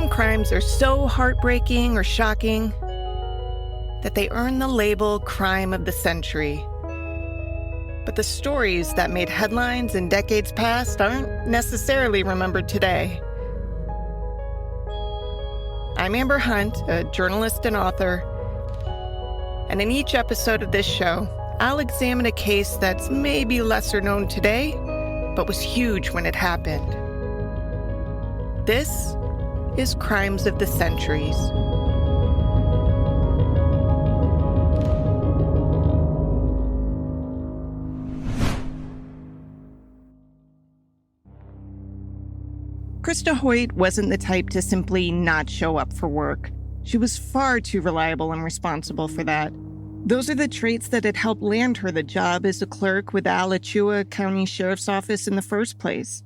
Some crimes are so heartbreaking or shocking that they earn the label crime of the century. But the stories that made headlines in decades past aren't necessarily remembered today. I'm Amber Hunt, a journalist and author, and in each episode of this show, I'll examine a case that's maybe lesser known today, but was huge when it happened. This is Crimes of the Centuries. Krista Hoyt wasn't the type to simply not show up for work. She was far too reliable and responsible for that. Those are the traits that had helped land her the job as a clerk with the Alachua County Sheriff's Office in the first place.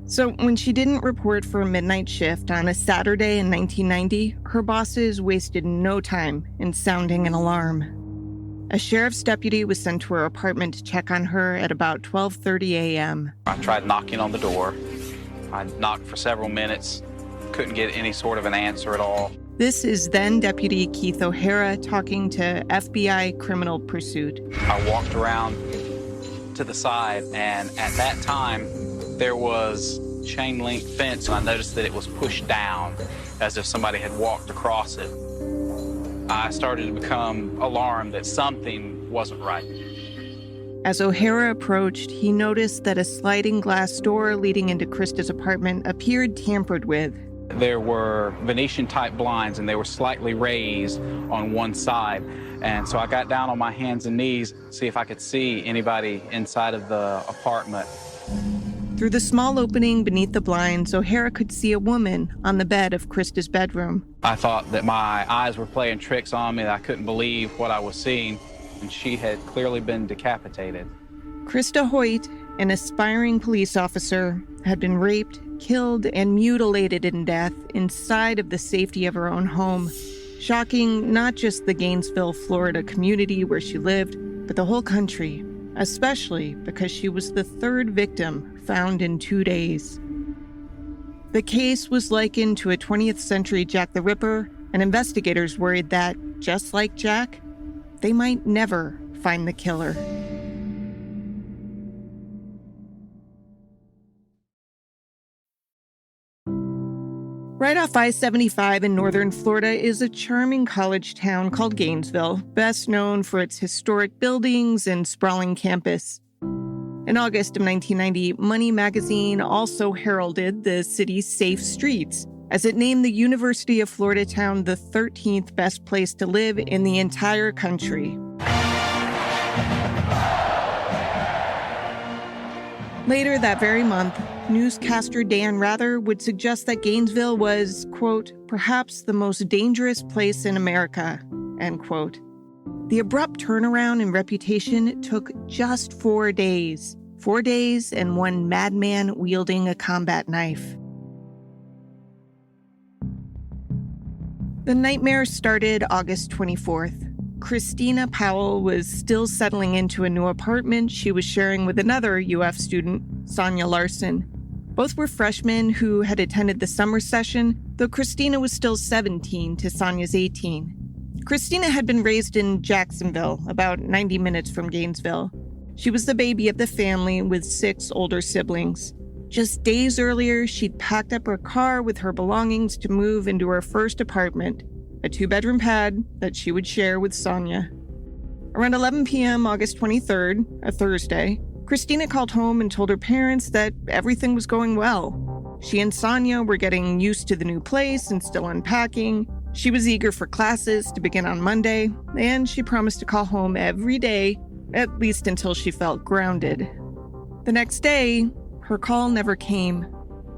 So when she didn't report for a midnight shift on a Saturday in 1990, her bosses wasted no time in sounding an alarm. A sheriff's deputy was sent to her apartment to check on her at about 12:30 a.m. I tried knocking on the door. I knocked for several minutes, couldn't get any sort of an answer at all. This is then Deputy Keith O'Hara talking to FBI Criminal Pursuit. I walked around to the side, and at that time, there was chain link fence, and I noticed that it was pushed down as if somebody had walked across it. I started to become alarmed that something wasn't right. As O'Hara approached, he noticed that a sliding glass door leading into Krista's apartment appeared tampered with. There were Venetian-type blinds, and they were slightly raised on one side. And so I got down on my hands and knees to see if I could see anybody inside of the apartment. Through the small opening beneath the blinds, O'Hara could see a woman on the bed of Krista's bedroom. I thought that my eyes were playing tricks on me, that I couldn't believe what I was seeing, and she had clearly been decapitated. Krista Hoyt, an aspiring police officer, had been raped, killed, and mutilated in death inside of the safety of her own home, shocking not just the Gainesville, Florida community where she lived, but the whole country, especially because she was the third victim found in 2 days. The case was likened to a 20th century Jack the Ripper, and investigators worried that, just like Jack, they might never find the killer. Right off I-75 in northern Florida is a charming college town called Gainesville, best known for its historic buildings and sprawling campus. In August of 1990, Money magazine also heralded the city's safe streets, as it named the University of Florida town the 13th best place to live in the entire country. Later that very month, newscaster Dan Rather would suggest that Gainesville was, quote, perhaps the most dangerous place in America, end quote. The abrupt turnaround in reputation took just 4 days. 4 days and one madman wielding a combat knife. The nightmare started August 24th. Christina Powell was still settling into a new apartment she was sharing with another UF student, Sonia Larson. Both were freshmen who had attended the summer session, though Christina was still 17 to Sonia's 18. Christina had been raised in Jacksonville, about 90 minutes from Gainesville. She was the baby of the family with 6 older siblings. Just days earlier, she'd packed up her car with her belongings to move into her first apartment, a 2-bedroom pad that she would share with Sonia. Around 11 p.m. August 23rd, a Thursday, Christina called home and told her parents that everything was going well. She and Sonia were getting used to the new place and still unpacking. She was eager for classes to begin on Monday, and she promised to call home every day, at least until she felt grounded. The next day, her call never came.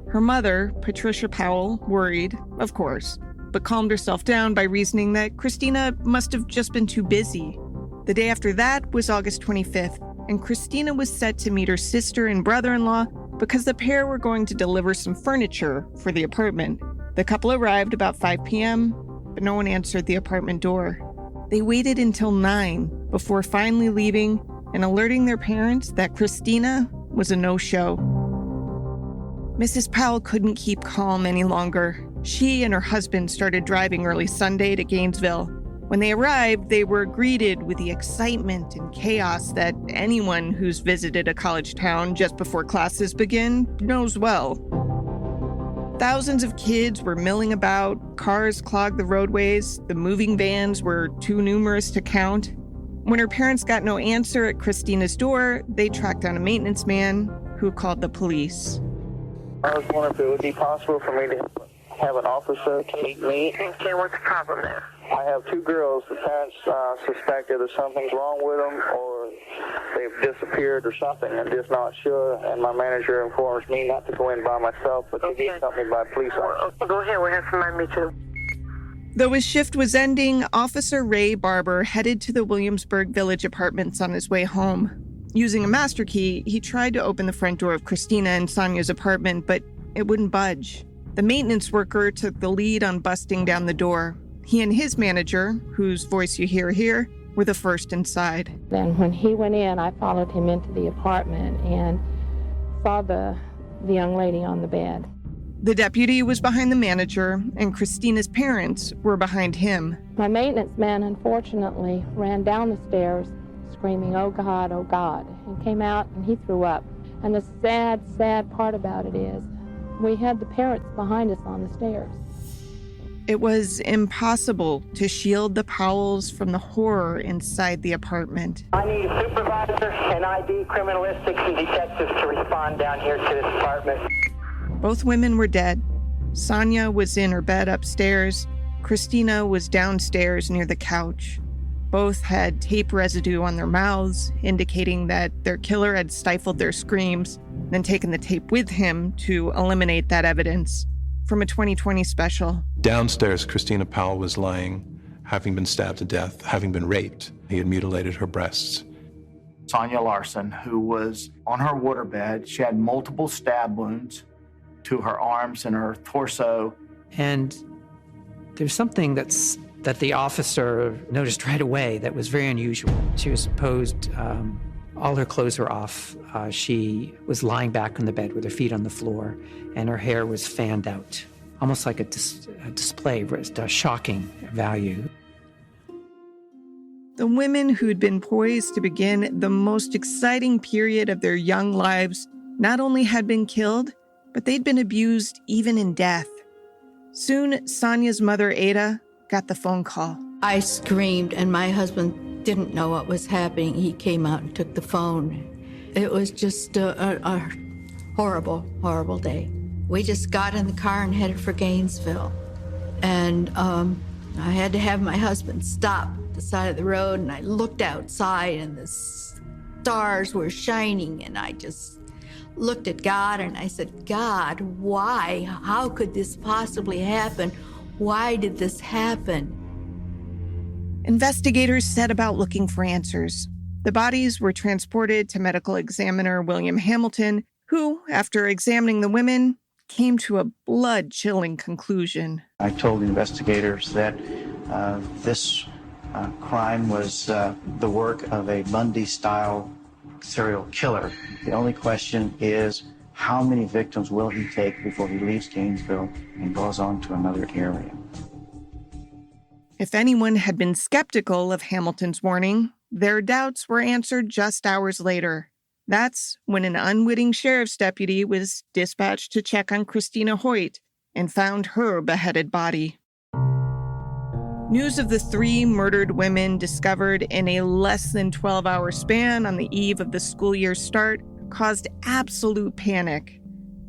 Her mother, Patricia Powell, worried, of course, but calmed herself down by reasoning that Christina must have just been too busy. The day after that was August 25th, and Christina was set to meet her sister and brother-in-law because the pair were going to deliver some furniture for the apartment. The couple arrived about 5 p.m., but no one answered the apartment door. They waited until 9 before finally leaving and alerting their parents that Christina was a no-show. Mrs. Powell couldn't keep calm any longer. She and her husband started driving early Sunday to Gainesville. When they arrived, they were greeted with the excitement and chaos that anyone who's visited a college town just before classes begin knows well. Thousands of kids were milling about, cars clogged the roadways, the moving vans were too numerous to count. When her parents got no answer at Christina's door, they tracked down a maintenance man who called the police. I was wondering if it would be possible for me to have an officer meet me. Okay, what's the problem there? I have two girls. The parents suspect either something's wrong with them or they've disappeared or something. I'm just not sure, and my manager informs me not to go in by myself, but to be accompanied by a police officer. Okay, go ahead. We'll have somebody meet you. Though his shift was ending, Officer Ray Barber headed to the Williamsburg Village Apartments on his way home. Using a master key, he tried to open the front door of Christina and Sonia's apartment, but it wouldn't budge. The maintenance worker took the lead on busting down the door. He and his manager, whose voice you hear here, were the first inside. Then when he went in, I followed him into the apartment and saw the young lady on the bed. The deputy was behind the manager, and Christina's parents were behind him. My maintenance man, unfortunately, ran down the stairs screaming, "Oh God, oh God," and came out and he threw up. And the sad, sad part about it is we had the parents behind us on the stairs. It was impossible to shield the Powells from the horror inside the apartment. I need a supervisor and ID criminalistics and detectives to respond down here to this apartment. Both women were dead. Sonia was in her bed upstairs. Christina was downstairs near the couch. Both had tape residue on their mouths, indicating that their killer had stifled their screams, then taken the tape with him to eliminate that evidence. From a 2020 special. Downstairs, Christina Powell was lying, having been stabbed to death, having been raped. He had mutilated her breasts. Sonia Larson, who was on her waterbed, she had multiple stab wounds to her arms and her torso. And there's something that the officer noticed right away that was very unusual. She was posed, all her clothes were off. She was lying back on the bed with her feet on the floor, and her hair was fanned out, almost like a display, a shocking value. The women who'd been poised to begin the most exciting period of their young lives not only had been killed, but they'd been abused even in death. Soon, Sonia's mother, Ada, got the phone call. I screamed, and my husband didn't know what was happening. He came out and took the phone. It was just a horrible, horrible day. We just got in the car and headed for Gainesville. And I had to have my husband stop at the side of the road, and I looked outside, and the stars were shining, and I just looked at God, and I said, God, why? How could this possibly happen? Why did this happen? Investigators set about looking for answers. The bodies were transported to medical examiner William Hamilton, who, after examining the women, came to a blood-chilling conclusion. I told the investigators that this crime was the work of a Bundy-style serial killer. The only question is, how many victims will he take before he leaves Gainesville and goes on to another area? If anyone had been skeptical of Hamilton's warning, their doubts were answered just hours later. That's when an unwitting sheriff's deputy was dispatched to check on Christina Hoyt and found her beheaded body. News of the 3 murdered women discovered in a less than 12-hour span on the eve of the school year's start caused absolute panic.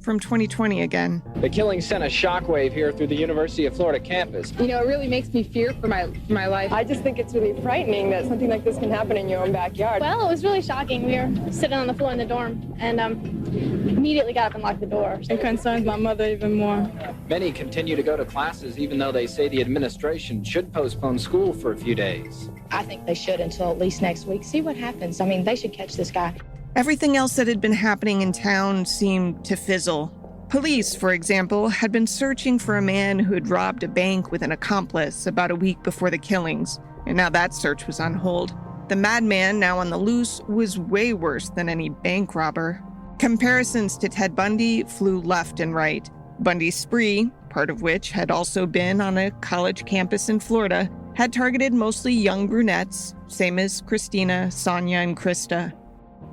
From 2020 again. The killing sent a shockwave here through the University of Florida campus. You know, it really makes me fear for my life. I just think it's really frightening that something like this can happen in your own backyard. Well, it was really shocking. We were sitting on the floor in the dorm and immediately got up and locked the door. It concerns my mother even more. Many continue to go to classes even though they say the administration should postpone school for a few days. I think they should until at least next week. See what happens. I mean, they should catch this guy. Everything else that had been happening in town seemed to fizzle. Police, for example, had been searching for a man who had robbed a bank with an accomplice about a week before the killings, and now that search was on hold. The madman, now on the loose, was way worse than any bank robber. Comparisons to Ted Bundy flew left and right. Bundy's spree, part of which had also been on a college campus in Florida, had targeted mostly young brunettes, same as Christina, Sonia, and Krista.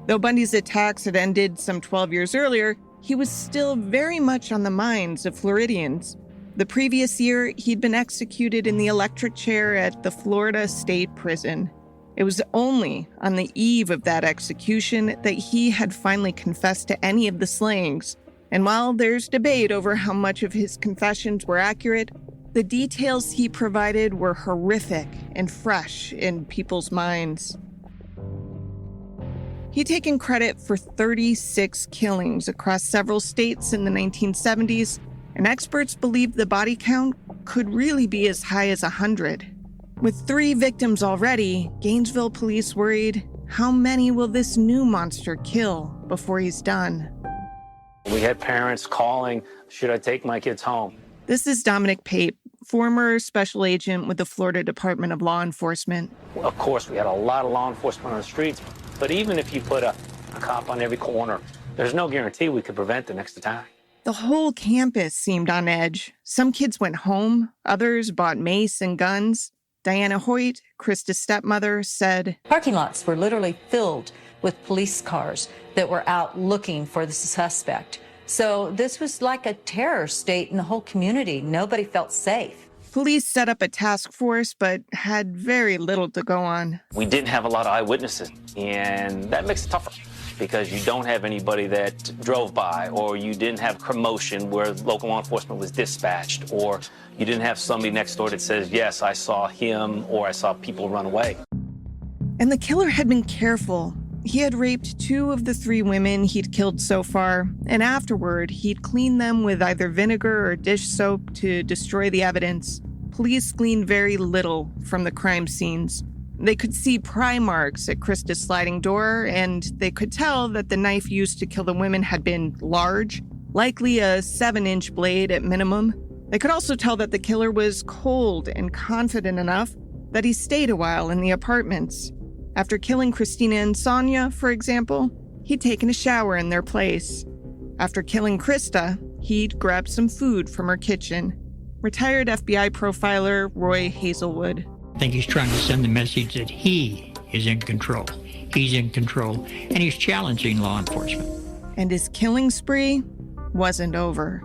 Though Bundy's attacks had ended some 12 years earlier, he was still very much on the minds of Floridians. The previous year, he'd been executed in the electric chair at the Florida State Prison. It was only on the eve of that execution that he had finally confessed to any of the slayings. And while there's debate over how much of his confessions were accurate, the details he provided were horrific and fresh in people's minds. He'd taken credit for 36 killings across several states in the 1970s, and experts believed the body count could really be as high as 100. With 3 victims already, Gainesville police worried, how many will this new monster kill before he's done? We had parents calling, should I take my kids home? This is Dominic Pape, former special agent with the Florida Department of Law Enforcement. Of course, we had a lot of law enforcement on the streets, but even if you put a cop on every corner, there's no guarantee we could prevent the next attack. The whole campus seemed on edge. Some kids went home, others bought mace and guns. Diana Hoyt, Krista's stepmother, said, Parking lots were literally filled with police cars that were out looking for the suspect. So this was like a terror state in the whole community. Nobody felt safe. Police set up a task force, but had very little to go on. We didn't have a lot of eyewitnesses, and that makes it tougher because you don't have anybody that drove by, or you didn't have commotion where local law enforcement was dispatched, or you didn't have somebody next door that says, yes, I saw him, or I saw people run away. And the killer had been careful. He had raped 2 of the 3 women he'd killed so far, and afterward, he'd cleaned them with either vinegar or dish soap to destroy the evidence. Police gleaned very little from the crime scenes. They could see pry marks at Krista's sliding door, and they could tell that the knife used to kill the women had been large, likely a 7-inch blade at minimum. They could also tell that the killer was cold and confident enough that he stayed a while in the apartments. After killing Christina and Sonia, for example, he'd taken a shower in their place. After killing Krista, he'd grabbed some food from her kitchen. Retired FBI profiler Roy Hazelwood. I think he's trying to send the message that he is in control. He's in control, and he's challenging law enforcement. And his killing spree wasn't over.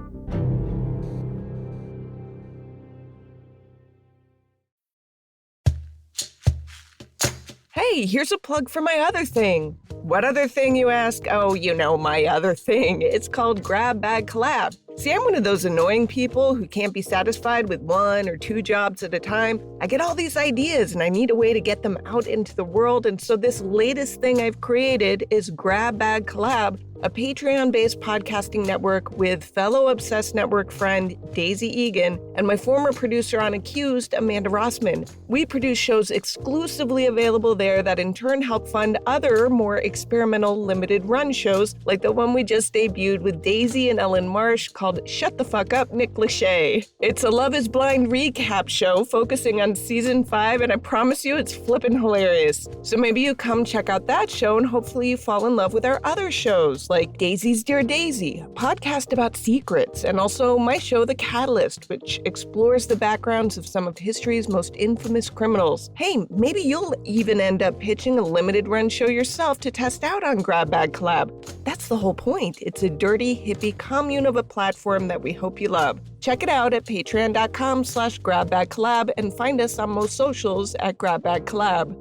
Hey, here's a plug for my other thing. What other thing, you ask? Oh, you know, my other thing. It's called Grab Bag Collab. See, I'm one of those annoying people who can't be satisfied with 1 or 2 jobs at a time. I get all these ideas and I need a way to get them out into the world. And so this latest thing I've created is Grab Bag Collab, a Patreon-based podcasting network with fellow Obsessed Network friend Daisy Egan and my former producer on Accused, Amanda Rossman. We produce shows exclusively available there that in turn help fund other, more experimental limited-run shows like the one we just debuted with Daisy and Ellen Marsh called Shut the Fuck Up, Nick Lachey. It's a Love is Blind recap show focusing on season 5, and I promise you it's flippin' hilarious. So maybe you come check out that show and hopefully you fall in love with our other shows like Daisy's Dear Daisy, a podcast about secrets, and also my show The Catalyst, which explores the backgrounds of some of history's most infamous criminals. Hey, maybe you'll even end up pitching a limited run show yourself to test out on Grab Bag Collab. That's the whole point. It's a dirty, hippie commune of a platform that we hope you love. Check it out at patreon.com/grabbagcollab and find us on most socials at grabbagcollab.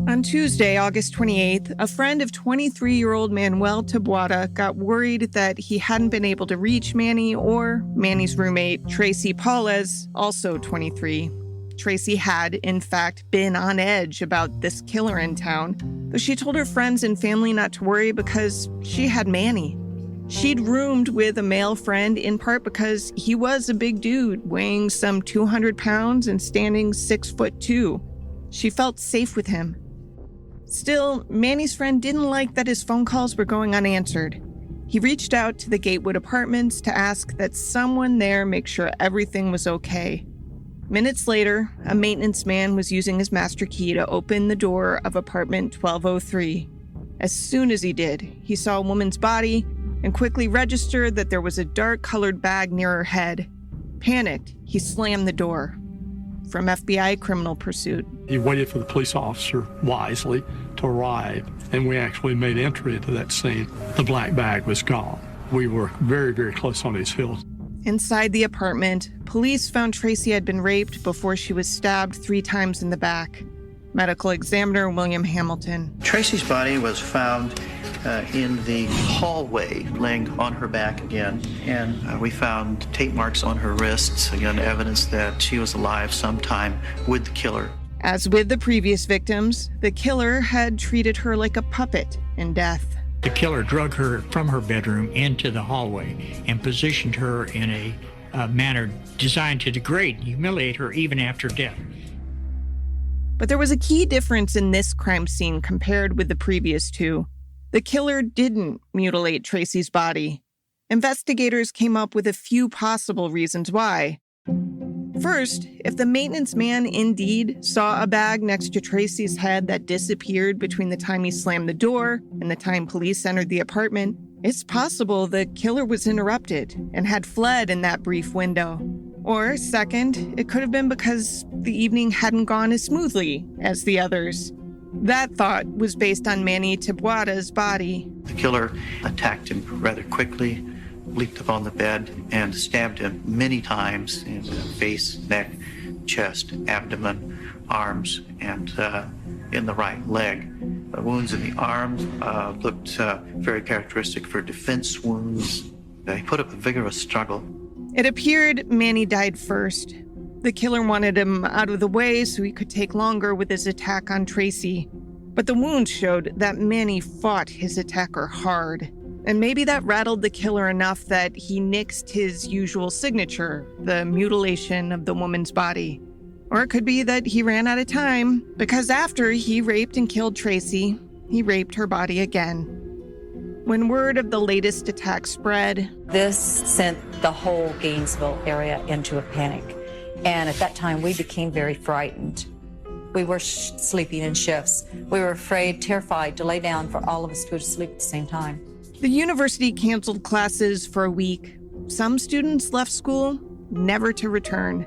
On Tuesday, August 28th, a friend of 23-year-old Manuel Taboada got worried that he hadn't been able to reach Manny or Manny's roommate, Tracy Paulez, also 23. Tracy had, in fact, been on edge about this killer in town, though she told her friends and family not to worry because she had Manny. She'd roomed with a male friend in part because he was a big dude, weighing some 200 pounds and standing 6'2". She felt safe with him. Still, Manny's friend didn't like that his phone calls were going unanswered. He reached out to the Gatewood Apartments to ask that someone there make sure everything was okay. Minutes later, a maintenance man was using his master key to open the door of apartment 1203. As soon as he did, he saw a woman's body and quickly registered that there was a dark-colored bag near her head. Panicked, he slammed the door. From FBI Criminal Pursuit. He waited for the police officer wisely to arrive, and we actually made entry into that scene. The black bag was gone. We were very, very close on his heels. Inside the apartment, police found Tracy had been raped before she was stabbed 3 times in the back. Medical examiner William Hamilton. Tracy's body was found in the hallway, laying on her back again, and we found tape marks on her wrists, again, evidence that she was alive sometime with the killer. As with the previous victims, the killer had treated her like a puppet in death. The killer drug her from her bedroom into the hallway and positioned her in a manner designed to degrade and humiliate her even after death. But there was a key difference in this crime scene compared with the previous 2. The killer didn't mutilate Tracy's body. Investigators came up with a few possible reasons why. First, if the maintenance man indeed saw a bag next to Tracy's head that disappeared between the time he slammed the door and the time police entered the apartment, it's possible the killer was interrupted and had fled in that brief window. Or second, it could have been because the evening hadn't gone as smoothly as the others. That thought was based on Manny Taboada's body. The killer attacked him rather quickly, leaped up on the bed, and stabbed him many times in the face, neck, chest, abdomen, arms, and in the right leg. The wounds in the arms looked very characteristic for defense wounds. He put up a vigorous struggle. It appeared Manny died first. The killer wanted him out of the way so he could take longer with his attack on Tracy. But the wounds showed that Manny fought his attacker hard. And maybe that rattled the killer enough that he nixed his usual signature, the mutilation of the woman's body. Or it could be that he ran out of time, because after he raped and killed Tracy, he raped her body again. When word of the latest attack spread, this sent the whole Gainesville area into a panic. And at that time, we became very frightened. We were sleeping in shifts. We were afraid, terrified to lay down for all of us to go to sleep at the same time. The university canceled classes for a week. Some students left school, never to return.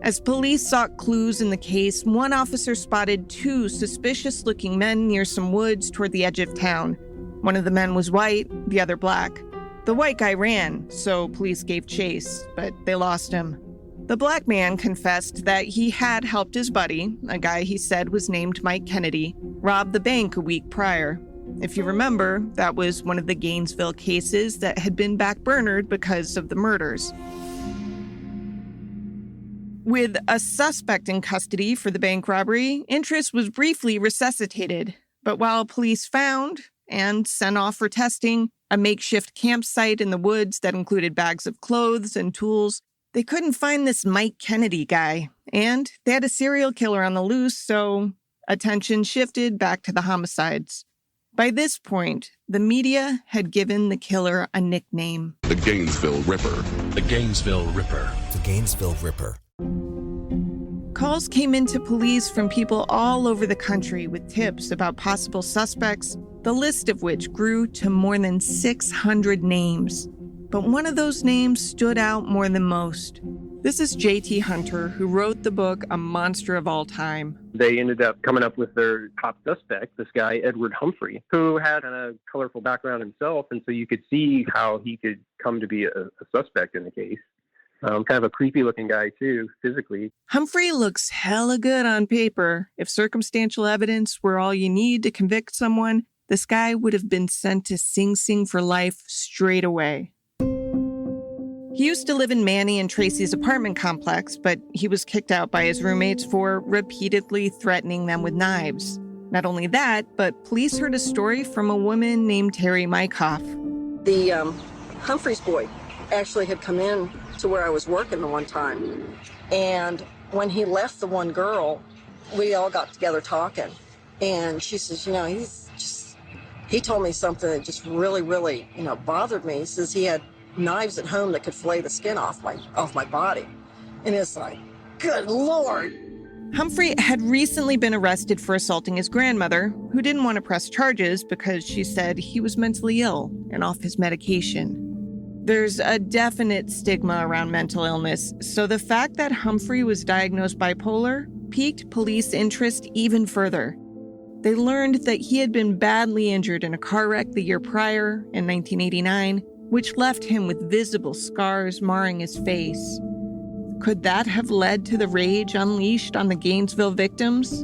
As police sought clues in the case, one officer spotted 2 suspicious-looking men near some woods toward the edge of town. One of the men was white, the other black. The white guy ran, so police gave chase, but they lost him. The black man confessed that he had helped his buddy, a guy he said was named Mike Kennedy, rob the bank a week prior. If you remember, that was one of the Gainesville cases that had been backburnered because of the murders. With a suspect in custody for the bank robbery, interest was briefly resuscitated. But while police found and sent off for testing a makeshift campsite in the woods that included bags of clothes and tools, they couldn't find this Mike Kennedy guy. And they had a serial killer on the loose, so attention shifted back to the homicides. By this point, the media had given the killer a nickname. The Gainesville Ripper. The Gainesville Ripper. The Gainesville Ripper. Calls came into police from people all over the country with tips about possible suspects, the list of which grew to more than 600 names. But one of those names stood out more than most. This is J.T. Hunter, who wrote the book A Monster of All Time. They ended up coming up with their top suspect, this guy, Edward Humphrey, who had a colorful background himself, and so you could see how he could come to be a suspect in the case. Kind of a creepy-looking guy, too, physically. Humphrey looks hella good on paper. If circumstantial evidence were all you need to convict someone, this guy would have been sent to Sing Sing for life straight away. He used to live in Manny and Tracy's apartment complex, but he was kicked out by his roommates for repeatedly threatening them with knives. Not only that, but police heard a story from a woman named Terry Mykoff. The Humphreys boy actually had come in to where I was working the one time. And when he left the one girl, we all got together talking. And she says, he told me something that just really, really, bothered me. He says he had knives at home that could fillet the skin off my body. And it's like, good Lord. Humphrey had recently been arrested for assaulting his grandmother, who didn't want to press charges because she said he was mentally ill and off his medication. There's a definite stigma around mental illness, so the fact that Humphrey was diagnosed bipolar piqued police interest even further. They learned that he had been badly injured in a car wreck the year prior, in 1989, which left him with visible scars marring his face. Could that have led to the rage unleashed on the Gainesville victims?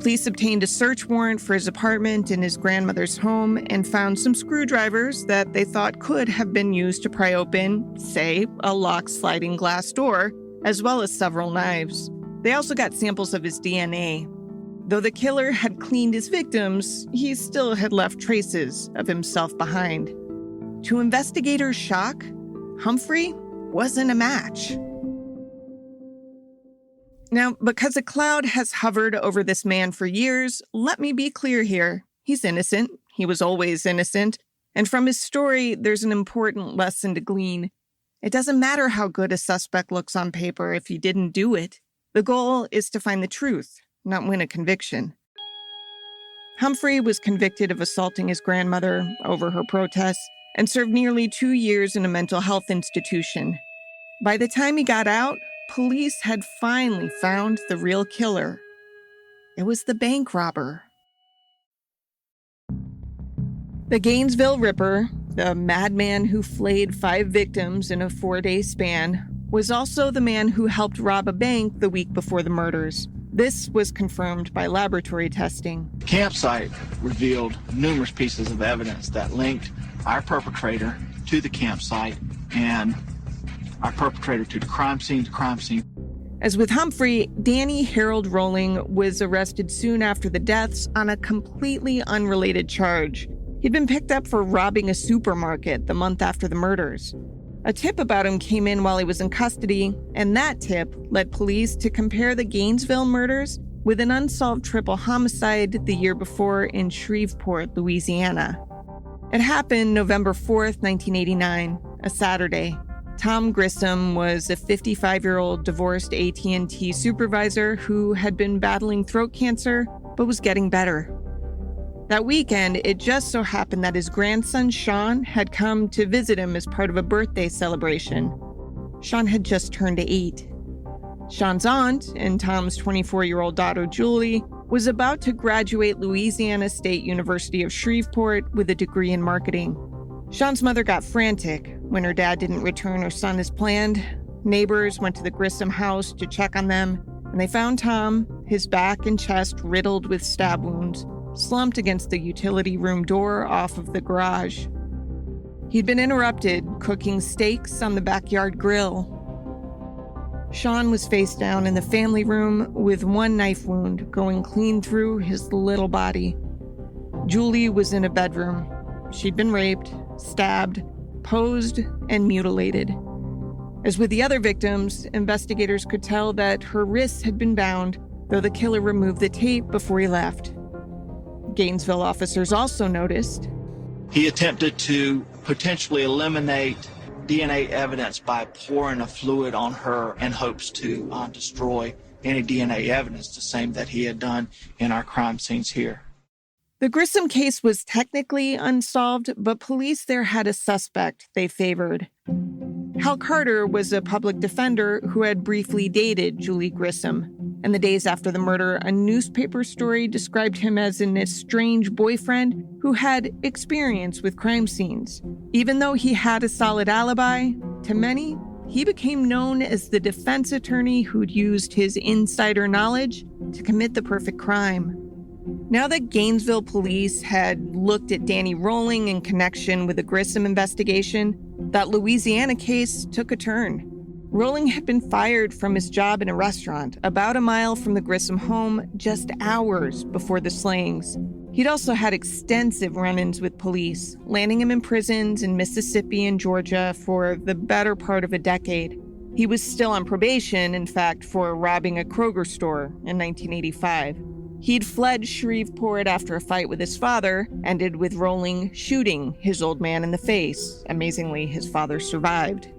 Police obtained a search warrant for his apartment in his grandmother's home and found some screwdrivers that they thought could have been used to pry open, say, a locked sliding glass door, as well as several knives. They also got samples of his DNA. Though the killer had cleaned his victims, he still had left traces of himself behind. To investigators' shock, Humphrey wasn't a match. Now, because a cloud has hovered over this man for years, let me be clear here. He's innocent. He was always innocent. And from his story, there's an important lesson to glean. It doesn't matter how good a suspect looks on paper if he didn't do it. The goal is to find the truth, not win a conviction. Humphrey was convicted of assaulting his grandmother over her protests and served nearly 2 years in a mental health institution. By the time he got out, police had finally found the real killer. It was the bank robber. The Gainesville Ripper, the madman who flayed 5 victims in a 4-day span, was also the man who helped rob a bank the week before the murders. This was confirmed by laboratory testing. The campsite revealed numerous pieces of evidence that linked our perpetrator to the campsite and our perpetrator to the crime scene. As with Humphrey, Danny Harold Rolling was arrested soon after the deaths on a completely unrelated charge. He'd been picked up for robbing a supermarket the month after the murders. A tip about him came in while he was in custody, and that tip led police to compare the Gainesville murders with an unsolved triple homicide the year before in Shreveport, Louisiana. It happened November 4th, 1989, a Saturday. Tom Grissom was a 55-year-old divorced AT&T supervisor who had been battling throat cancer but was getting better. That weekend, it just so happened that his grandson, Sean, had come to visit him as part of a birthday celebration. Sean had just turned 8. Sean's aunt and Tom's 24-year-old daughter, Julie, was about to graduate Louisiana State University of Shreveport with a degree in marketing. Sean's mother got frantic when her dad didn't return her son as planned. Neighbors went to the Grissom house to check on them, and they found Tom, his back and chest riddled with stab wounds, slumped against the utility room door off of the garage. He'd been interrupted cooking steaks on the backyard grill. Sean was face down in the family room with one knife wound going clean through his little body. Julie was in a bedroom. She'd been raped, stabbed, posed, and mutilated. As with the other victims, investigators could tell that her wrists had been bound, though the killer removed the tape before he left. Gainesville officers also noticed He attempted to potentially eliminate DNA evidence by pouring a fluid on her in hopes to destroy any DNA evidence, the same that he had done in our crime scenes here. The Grissom case was technically unsolved, but police there had a suspect they favored. Hal Carter was a public defender who had briefly dated Julie Grissom. And the days after the murder, a newspaper story described him as an estranged boyfriend who had experience with crime scenes. Even though he had a solid alibi, to many, he became known as the defense attorney who'd used his insider knowledge to commit the perfect crime. Now that Gainesville police had looked at Danny Rolling in connection with the Grissom investigation, that Louisiana case took a turn. Rolling had been fired from his job in a restaurant about a mile from the Grissom home just hours before the slayings. He'd also had extensive run-ins with police, landing him in prisons in Mississippi and Georgia for the better part of a decade. He was still on probation, in fact, for robbing a Kroger store in 1985. He'd fled Shreveport after a fight with his father, ended with Rolling shooting his old man in the face. Amazingly, his father survived.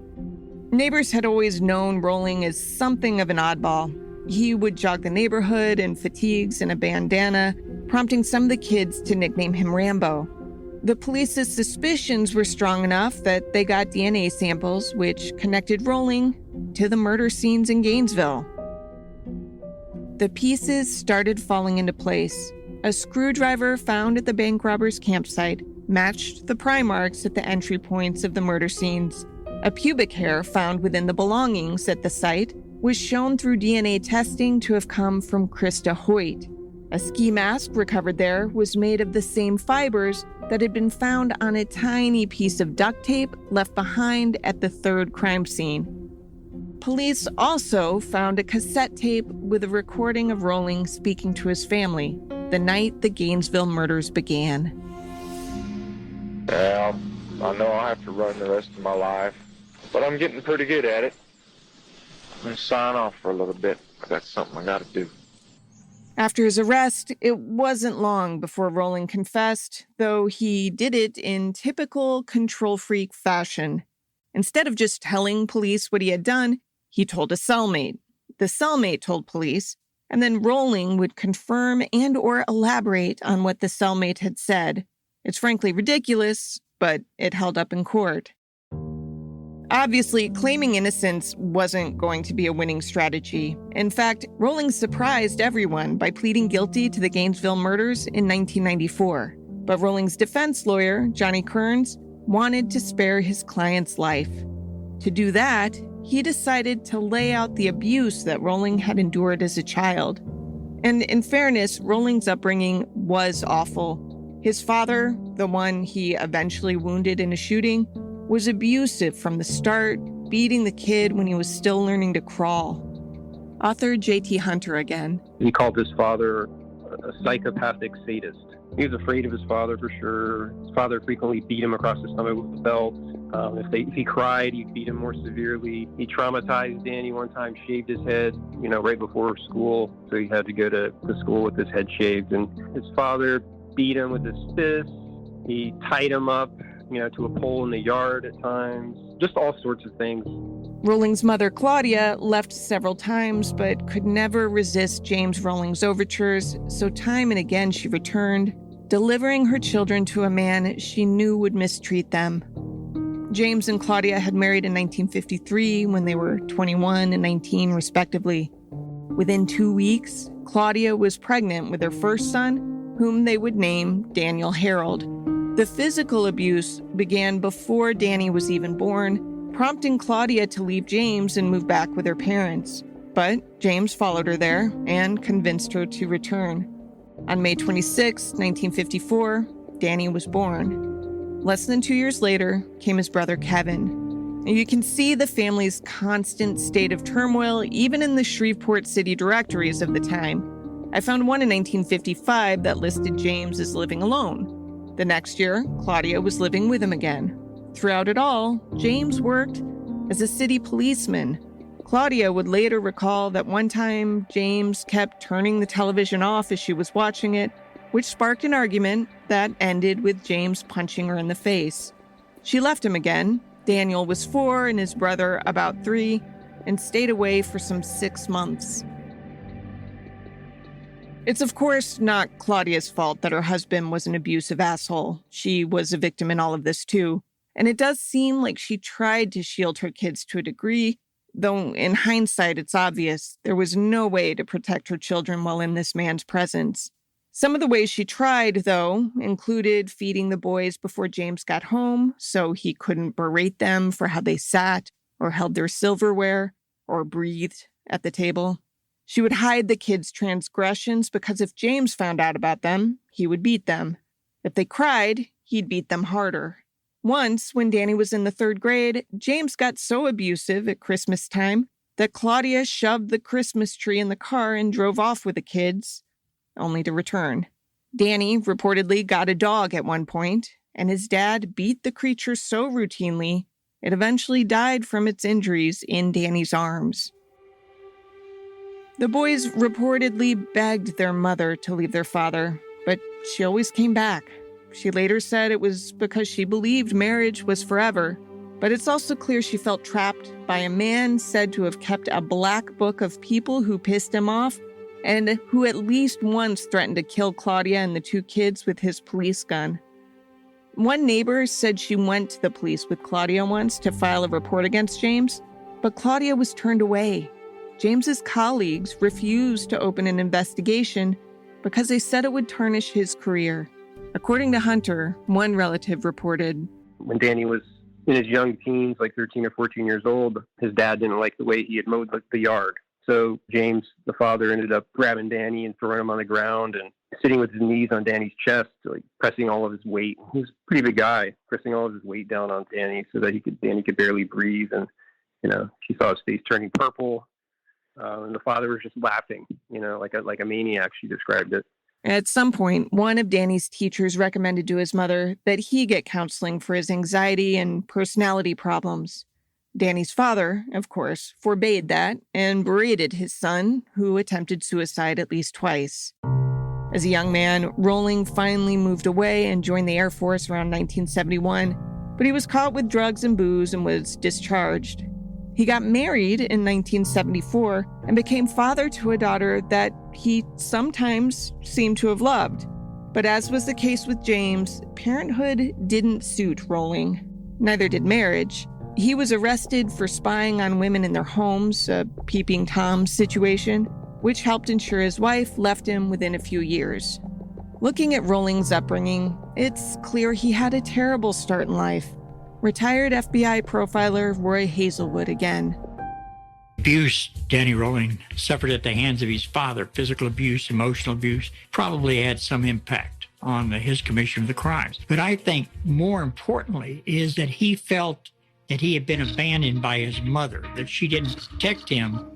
Neighbors had always known Rolling as something of an oddball. He would jog the neighborhood in fatigues and a bandana, prompting some of the kids to nickname him Rambo. The police's suspicions were strong enough that they got DNA samples, which connected Rolling to the murder scenes in Gainesville. The pieces started falling into place. A screwdriver found at the bank robber's campsite matched the pry marks at the entry points of the murder scenes. A pubic hair found within the belongings at the site was shown through DNA testing to have come from Krista Hoyt. A ski mask recovered there was made of the same fibers that had been found on a tiny piece of duct tape left behind at the third crime scene. Police also found a cassette tape with a recording of Rolling speaking to his family the night the Gainesville murders began. Yeah, I know I'll have to run the rest of my life, but I'm getting pretty good at it. I'm going to sign off for a little bit. That's something I got to do. After his arrest, it wasn't long before Rolling confessed, though he did it in typical control freak fashion. Instead of just telling police what he had done, he told a cellmate. The cellmate told police, and then Rolling would confirm and or elaborate on what the cellmate had said. It's frankly ridiculous, but it held up in court. Obviously, claiming innocence wasn't going to be a winning strategy. In fact, Rolling surprised everyone by pleading guilty to the Gainesville murders in 1994. But Rolling's defense lawyer, Johnny Kearns, wanted to spare his client's life. To do that, he decided to lay out the abuse that Rolling had endured as a child. And in fairness, Rolling's upbringing was awful. His father, the one he eventually wounded in a shooting, was abusive from the start, beating the kid when he was still learning to crawl. Author J.T. Hunter again. He called his father a psychopathic sadist. He was afraid of his father for sure. His father frequently beat him across the stomach with a belt. If he cried, he'd beat him more severely. He traumatized Danny one time, shaved his head, right before school. So he had to go to school with his head shaved. And his father beat him with his fist. He tied him up, to a pole in the yard at times. Just all sorts of things. Rolling's mother, Claudia, left several times, but could never resist James Rolling's overtures. So time and again she returned, delivering her children to a man she knew would mistreat them. James and Claudia had married in 1953 when they were 21 and 19, respectively. Within 2 weeks, Claudia was pregnant with their first son, whom they would name Daniel Harold. The physical abuse began before Danny was even born, prompting Claudia to leave James and move back with her parents. But James followed her there and convinced her to return. On May 26, 1954, Danny was born. Less than 2 years later came his brother Kevin. You can see the family's constant state of turmoil even in the Shreveport city directories of the time. I found one in 1955 that listed James as living alone. The next year, Claudia was living with him again. Throughout it all, James worked as a city policeman. Claudia would later recall that one time James kept turning the television off as she was watching it, which sparked an argument that ended with James punching her in the face. She left him again. Daniel was 4 and his brother about 3, and stayed away for some 6 months. It's of course not Claudia's fault that her husband was an abusive asshole. She was a victim in all of this too. And it does seem like she tried to shield her kids to a degree, though in hindsight it's obvious there was no way to protect her children while in this man's presence. Some of the ways she tried, though, included feeding the boys before James got home so he couldn't berate them for how they sat or held their silverware or breathed at the table. She would hide the kids' transgressions because if James found out about them, he would beat them. If they cried, he'd beat them harder. Once, when Danny was in the 3rd grade, James got so abusive at Christmas time that Claudia shoved the Christmas tree in the car and drove off with the kids, only to return. Danny reportedly got a dog at one point, and his dad beat the creature so routinely, it eventually died from its injuries in Danny's arms. The boys reportedly begged their mother to leave their father, but she always came back. She later said it was because she believed marriage was forever. But it's also clear she felt trapped by a man said to have kept a black book of people who pissed him off and who at least once threatened to kill Claudia and the two kids with his police gun. One neighbor said she went to the police with Claudia once to file a report against James, but Claudia was turned away. James's colleagues refused to open an investigation because they said it would tarnish his career. According to Hunter, one relative reported, when Danny was in his young teens, like 13 or 14 years old, his dad didn't like the way he had mowed the yard. So James, the father, ended up grabbing Danny and throwing him on the ground and sitting with his knees on Danny's chest, like pressing all of his weight. He was a pretty big guy, pressing all of his weight down on Danny so that Danny could barely breathe. And, she saw his face turning purple. And the father was just laughing, like a maniac, she described it. At some point, one of Danny's teachers recommended to his mother that he get counseling for his anxiety and personality problems. Danny's father, of course, forbade that and berated his son, who attempted suicide at least twice. As a young man, Rolling finally moved away and joined the Air Force around 1971, but he was caught with drugs and booze and was discharged. He got married in 1974 and became father to a daughter that he sometimes seemed to have loved. But as was the case with James, parenthood didn't suit Rolling. Neither did marriage. He was arrested for spying on women in their homes, a peeping Tom situation, which helped ensure his wife left him within a few years. Looking at Rolling's upbringing, it's clear he had a terrible start in life. Retired FBI profiler Roy Hazelwood again. Abuse Danny Rolling suffered at the hands of his father, physical abuse, emotional abuse, probably had some impact on his commission of the crimes. But I think more importantly is that he felt that he had been abandoned by his mother, that she didn't protect him.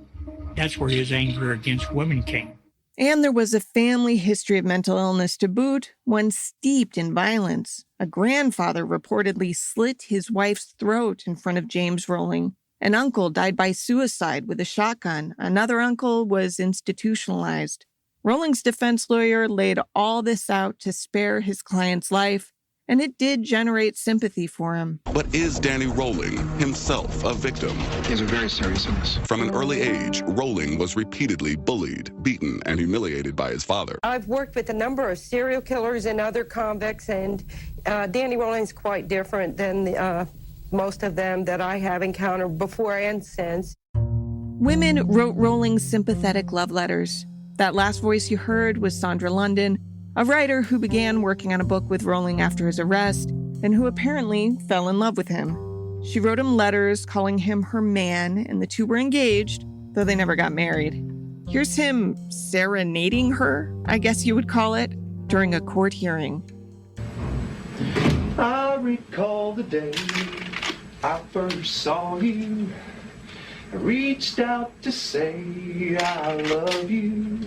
That's where his anger against women came. And there was a family history of mental illness to boot, one steeped in violence. A grandfather reportedly slit his wife's throat in front of James Rolling. An uncle died by suicide with a shotgun. Another uncle was institutionalized. Rolling's defense lawyer laid all this out to spare his client's life, and it did generate sympathy for him. But is Danny Rolling himself a victim? He has a very serious illness. From an early age, Rolling was repeatedly bullied, beaten, and humiliated by his father. I've worked with a number of serial killers and other convicts, and Danny Rolling's quite different than most of them that I have encountered before and since. Women wrote Rolling's sympathetic love letters. That last voice you heard was Sandra London, a writer who began working on a book with Rolling after his arrest and who apparently fell in love with him. She wrote him letters calling him her man, and the two were engaged, though they never got married. Here's him serenading her, I guess you would call it, during a court hearing. I recall the day I first saw you. I reached out to say I love you.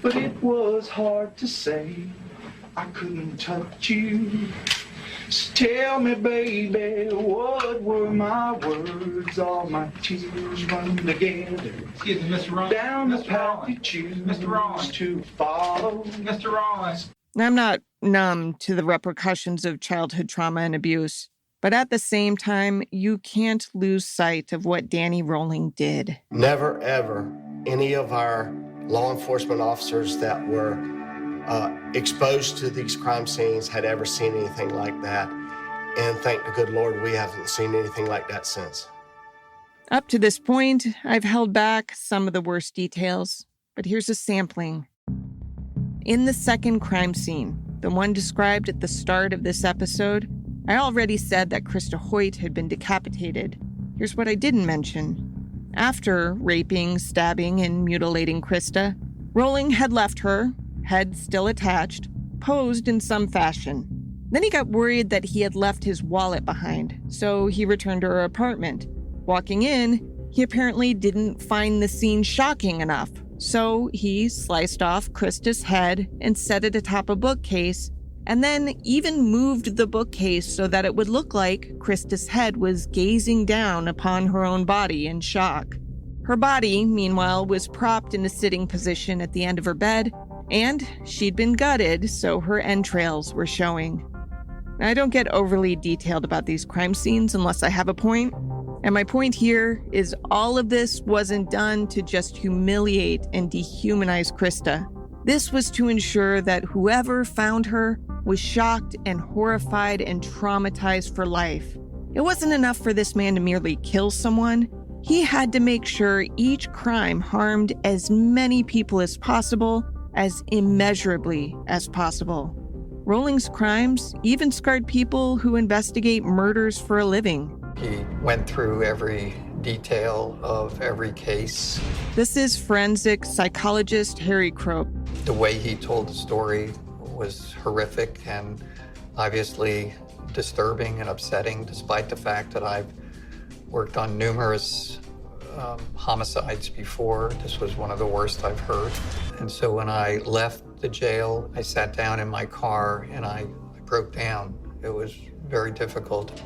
But it was hard to say, I couldn't touch you. So tell me, baby, what were my words? All my tears run together. Excuse me, Mr. Rollins. Down the path you choose to follow. Mr. Rollins. I'm not numb to the repercussions of childhood trauma and abuse, but at the same time, you can't lose sight of what Danny Rolling did. Never, ever, any of our law enforcement officers that were exposed to these crime scenes had ever seen anything like that. And thank the good Lord, we haven't seen anything like that since. Up to this point, I've held back some of the worst details, but here's a sampling. In the second crime scene, the one described at the start of this episode, I already said that Krista Hoyt had been decapitated. Here's what I didn't mention. After raping, stabbing, and mutilating Krista, Rolling had left her, head still attached, posed in some fashion. Then he got worried that he had left his wallet behind, so he returned to her apartment. Walking in, he apparently didn't find the scene shocking enough, so he sliced off Krista's head and set it atop a bookcase, and then even moved the bookcase so that it would look like Krista's head was gazing down upon her own body in shock. Her body, meanwhile, was propped in a sitting position at the end of her bed, and she'd been gutted, so her entrails were showing. I don't get overly detailed about these crime scenes unless I have a point. And my point here is all of this wasn't done to just humiliate and dehumanize Krista. This was to ensure that whoever found her was shocked and horrified and traumatized for life. It wasn't enough for this man to merely kill someone. He had to make sure each crime harmed as many people as possible, as immeasurably as possible. Rolling's crimes even scarred people who investigate murders for a living. He went through every detail of every case. This is forensic psychologist Harry Crope. The way he told the story was horrific and obviously disturbing and upsetting, despite the fact that I've worked on numerous homicides before. This was one of the worst I've heard. And so when I left the jail, I sat down in my car and I broke down. It was very difficult.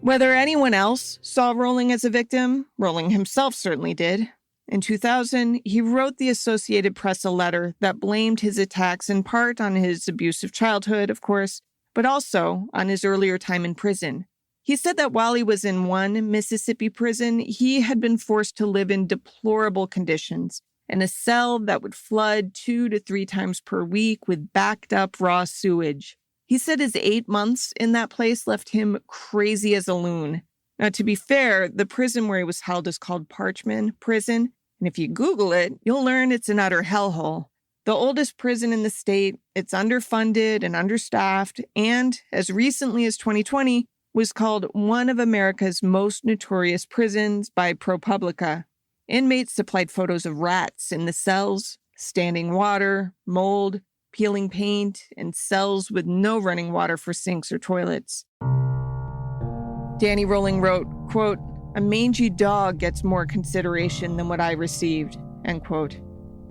Whether anyone else saw Rolling as a victim, Rolling himself certainly did. In 2000, he wrote the Associated Press a letter that blamed his attacks in part on his abusive childhood, of course, but also on his earlier time in prison. He said that while he was in one Mississippi prison, he had been forced to live in deplorable conditions, in a cell that would flood 2 to 3 times per week with backed up raw sewage. He said his 8 months in that place left him crazy as a loon. Now, to be fair, the prison where he was held is called Parchman Prison, and if you Google it, you'll learn it's an utter hellhole. The oldest prison in the state, it's underfunded and understaffed, and as recently as 2020, was called one of America's most notorious prisons by ProPublica. Inmates supplied photos of rats in the cells, standing water, mold, peeling paint, and cells with no running water for sinks or toilets. Danny Rolling wrote, quote, "A mangy dog gets more consideration than what I received," end quote.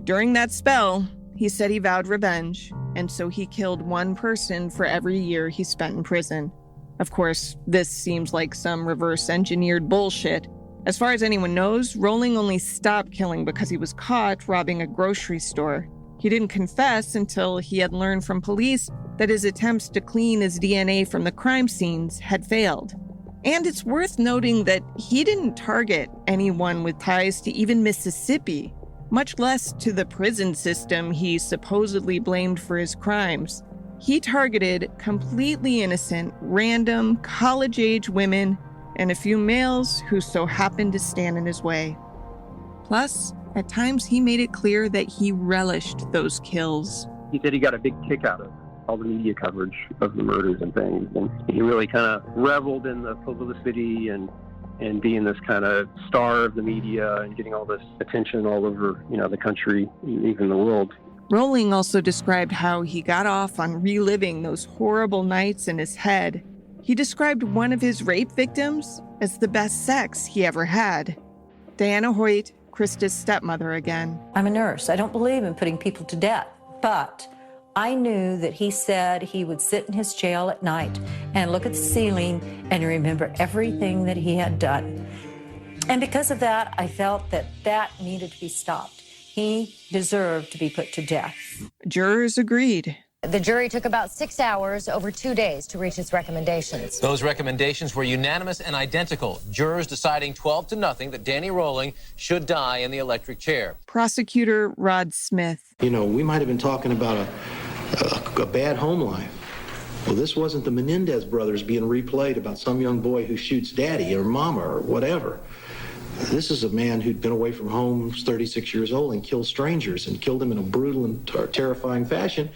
During that spell, he said he vowed revenge, and so he killed one person for every year he spent in prison. Of course, this seems like some reverse-engineered bullshit. As far as anyone knows, Rolling only stopped killing because he was caught robbing a grocery store. He didn't confess until he had learned from police that his attempts to clean his DNA from the crime scenes had failed. And it's worth noting that he didn't target anyone with ties to even Mississippi, much less to the prison system he supposedly blamed for his crimes. He targeted completely innocent, random, college-age women and a few males who so happened to stand in his way. Plus, at times he made it clear that he relished those kills. He said he got a big kick out of all the media coverage of the murders and things, and he really kind of reveled in the publicity and being this kind of star of the media and getting all this attention all over, the country, even the world. Rolling also described how he got off on reliving those horrible nights in his head. He described one of his rape victims as the best sex he ever had. Diana Hoyt, Krista's stepmother again. I'm a nurse. I don't believe in putting people to death, but I knew that he said he would sit in his jail at night and look at the ceiling and remember everything that he had done. And because of that, I felt that needed to be stopped. He deserved to be put to death. Jurors agreed. The jury took about 6 hours over 2 days to reach its recommendations. Those recommendations were unanimous and identical. Jurors deciding 12-0 that Danny Rolling should die in the electric chair. Prosecutor Rod Smith. We might have been talking about a bad home life. Well, this wasn't the Menendez brothers being replayed about some young boy who shoots daddy or mama or whatever. This is a man who'd been away from home, 36 years old, and killed strangers, and killed them in a brutal and terrifying fashion.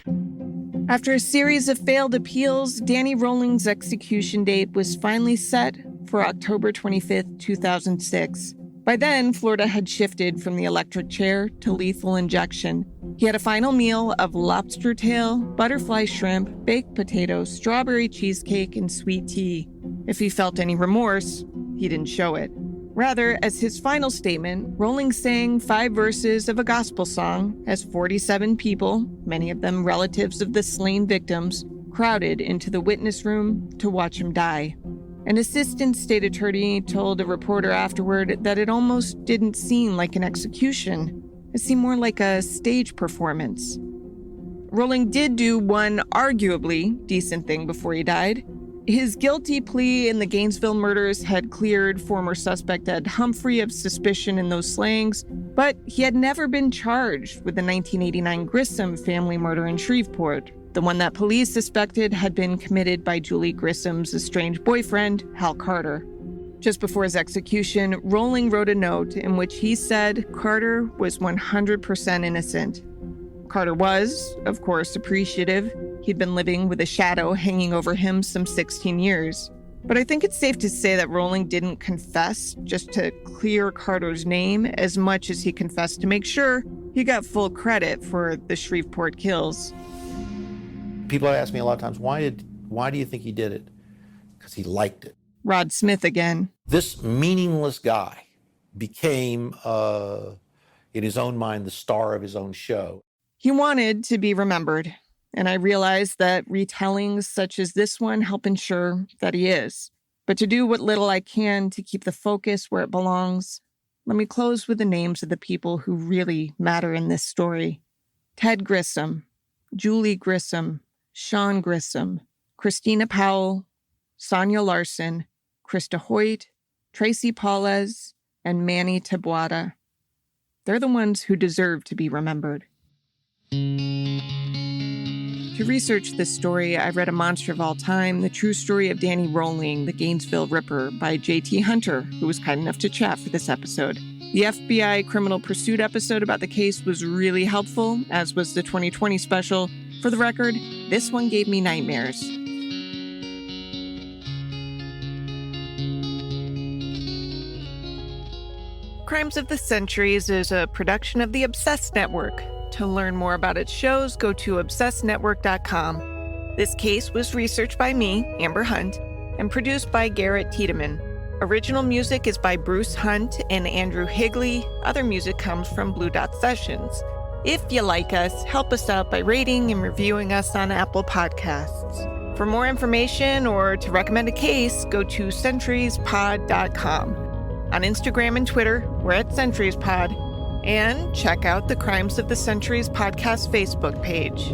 After a series of failed appeals, Danny Rolling's execution date was finally set for October 25th, 2006. By then, Florida had shifted from the electric chair to lethal injection. He had a final meal of lobster tail, butterfly shrimp, baked potatoes, strawberry cheesecake, and sweet tea. If he felt any remorse, he didn't show it. Rather, as his final statement, Rolling sang 5 verses of a gospel song as 47 people, many of them relatives of the slain victims, crowded into the witness room to watch him die. An assistant state attorney told a reporter afterward that it almost didn't seem like an execution. It seemed more like a stage performance. Rolling did do one arguably decent thing before he died. His guilty plea in the Gainesville murders had cleared former suspect Ed Humphrey of suspicion in those slayings, but he had never been charged with the 1989 Grissom family murder in Shreveport, the one that police suspected had been committed by Julie Grissom's estranged boyfriend, Hal Carter. Just before his execution, Rolling wrote a note in which he said Carter was 100% innocent. Carter was, of course, appreciative. He'd been living with a shadow hanging over him some 16 years. But I think it's safe to say that Rolling didn't confess just to clear Carter's name as much as he confessed to make sure he got full credit for the Shreveport kills. People ask me a lot of times, why do you think he did it? Because he liked it. Rod Smith again. This meaningless guy became, in his own mind, the star of his own show. He wanted to be remembered, and I realized that retellings such as this one help ensure that he is. But to do what little I can to keep the focus where it belongs, let me close with the names of the people who really matter in this story. Ted Grissom, Julie Grissom, Sean Grissom, Christina Powell, Sonia Larson, Krista Hoyt, Tracy Paulez, and Manny Tabuada. They're the ones who deserve to be remembered. To research this story, I read A Monster of All Time, the true story of Danny Rolling, the Gainesville Ripper, by J.T. Hunter, who was kind enough to chat for this episode. The FBI Criminal Pursuit episode about the case was really helpful, as was the 2020 special. For the record, this one gave me nightmares. Crimes of the Centuries is a production of the Obsessed Network. To learn more about its shows, go to obsessednetwork.com. This case was researched by me, Amber Hunt, and produced by Garrett Tiedemann. Original music is by Bruce Hunt and Andrew Higley. Other music comes from Blue Dot Sessions. If you like us, help us out by rating and reviewing us on Apple Podcasts. For more information or to recommend a case, go to centuriespod.com. On Instagram and Twitter, we're at CenturiesPod. And check out the Crimes of the Centuries podcast Facebook page.